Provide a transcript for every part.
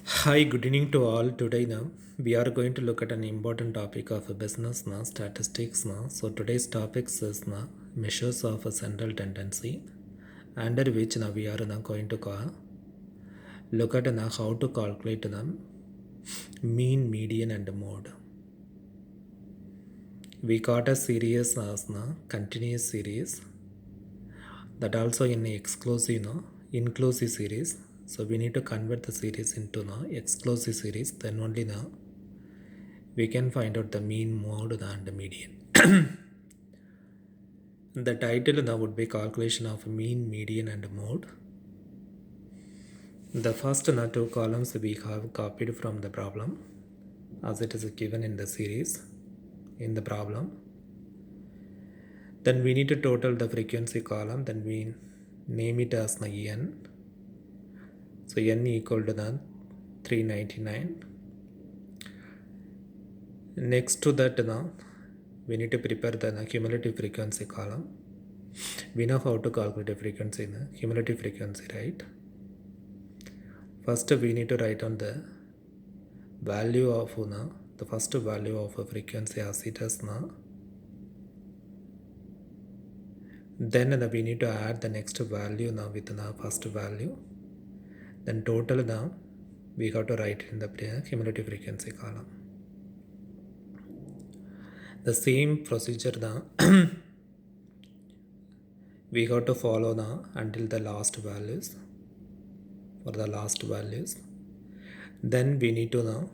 Hi, good evening to all. Today now we are going to look at an important topic of a business now, statistics now. So today's topics is now measures of a central tendency, under which now we are now going to look at now how to calculate the mean, median, and mode. We got a series as now continuous series that also in exclusive inclusive series. So we need to convert the series into now exclusive series. Then only now we can find out the mean, mode, and the median. The title now would be calculation of mean, median, and mode. The first two columns we have copied from the problem as it is given in the series in the problem. Then we need to total the frequency column. Then we name it as the n. So n equal to the 399. Next to that now we need to prepare the cumulative frequency column. We know how to calculate the frequency, the cumulative frequency, right? First we need to write on the value of the first value of a frequency as it is now. Then we need to add the next value now with the first value. Then total now we have to write in the cumulative frequency column. The same procedure now we have to follow now until the last values. For the last values, then we need to now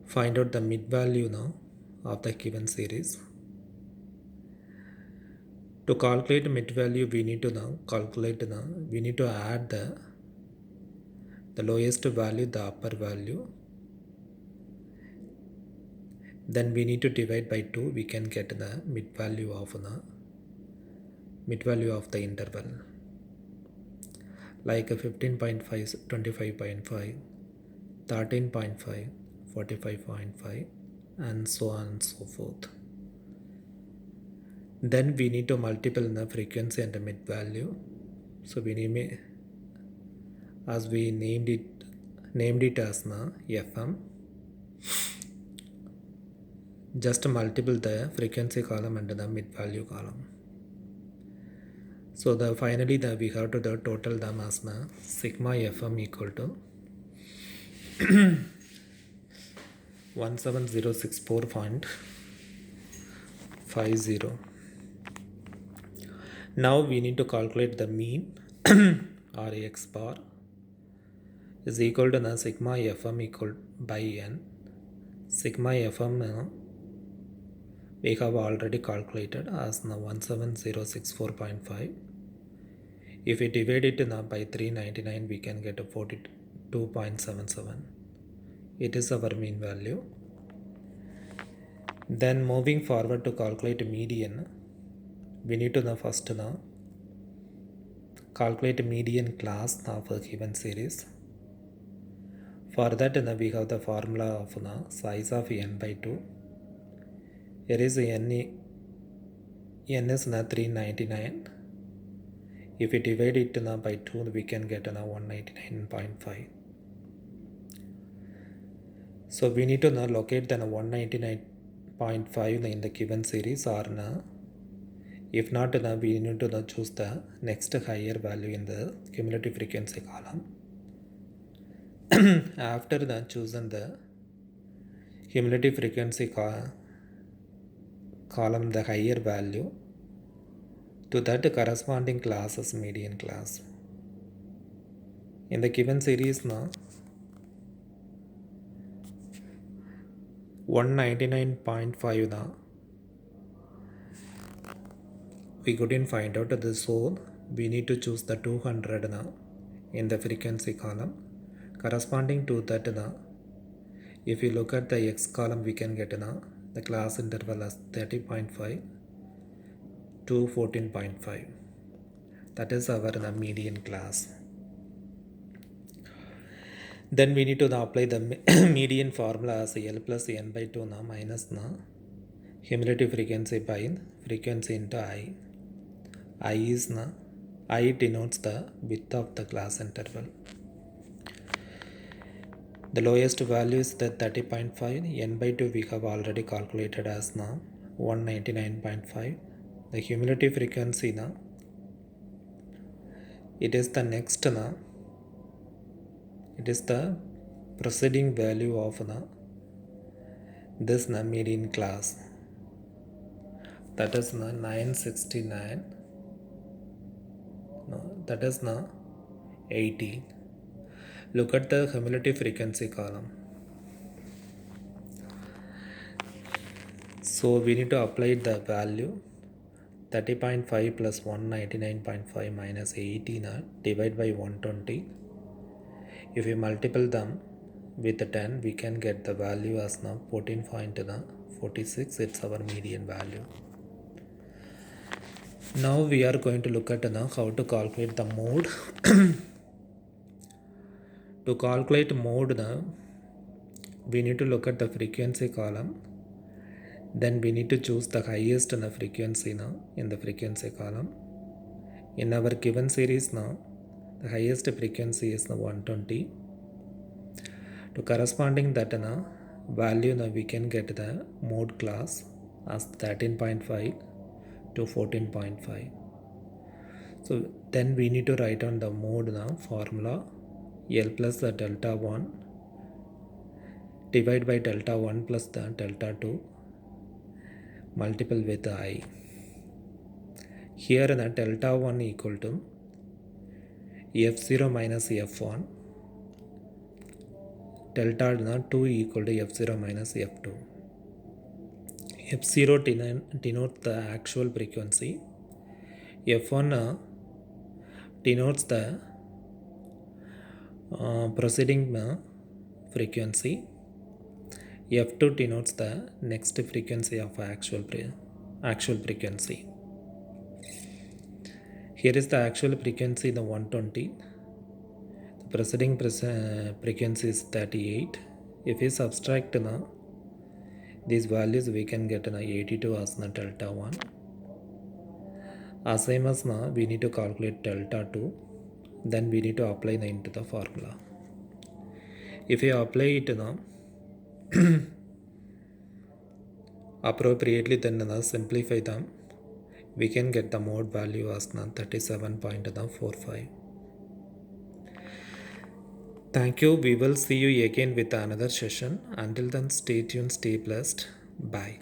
find out the mid value now of the given series. To calculate mid value, we need to now we need to add the lowest value, the upper value. Then we need to divide by 2. We can get the mid value of the interval, like 15.5, 25.5, 13.5, 45.5, and so on and so forth. Then we need to multiply the frequency and the mid value. So we name it as we named it as FM. Just multiple the frequency column and the mid value column. So finally we have to the total them as sigma FM equal to 17064.50. Now we need to calculate the mean or x bar is equal to sigma FM equal by n. Sigma FM we have already calculated as 17064.5. If we divide it by 399, we can get a 42.77. It is our mean value. Then moving forward to calculate median, we need to first calculate median class of a given series. For that we have the formula of size of n by 2. Here is n is 399. If we divide it by 2, we can get 199.5. So we need to now locate the 199.5 in the given series, or if not, we need to choose the next higher value in the cumulative frequency column. After choosing the cumulative frequency column, the higher value, to that corresponding class is median class. In the given series 199.5 we couldn't find out this, so we need to choose the 200 in the frequency column. Corresponding to that if you look at the x column, we can get the class interval as 30.5 to 14.5. That is our median class. Then we need to apply the median formula as L plus n by 2 minus cumulative frequency by frequency into I. I denotes the width of the class interval. The lowest value is the 30.5. N by 2 we have already calculated as now 199.5. The cumulative frequency now, it is the next now, it is the preceding value of now this now median class, that is now 969, no, that is now 18. Look at the cumulative frequency column. So we need to apply the value 30.5 plus 199.5 minus 18 divided by 120. If we multiply them with 10, we can get the value as now 14.46. It's our median value. Now we are going to look at now how to calculate the mode. To calculate mode now, we need to look at the frequency column. Then we need to choose the highest in the frequency now in the frequency column. In our given series now, the highest frequency is the 120. To corresponding that now value now we can get the mode class as 13.5 to 14.5. So then we need to write on the mode now formula L plus the delta 1 divided by delta 1 plus the delta 2 multiple with the I. Here the delta 1 equal to f0 minus f1, delta 2 equal to f0 minus f2. f0 denotes the actual frequency, f1 denotes the preceding frequency, f2 denotes the next frequency of actual frequency. Here is the actual frequency, the 120. The preceding frequency is 38. If we subtract now these values, we can get 82 as the delta 1. As same as now, we need to calculate delta 2. Then we need to apply into the formula. If we apply it now appropriately, then simplify them, we can get the mode value as 37.45. Thank you. We will see you again with another session. Until then, stay tuned, stay blessed. Bye.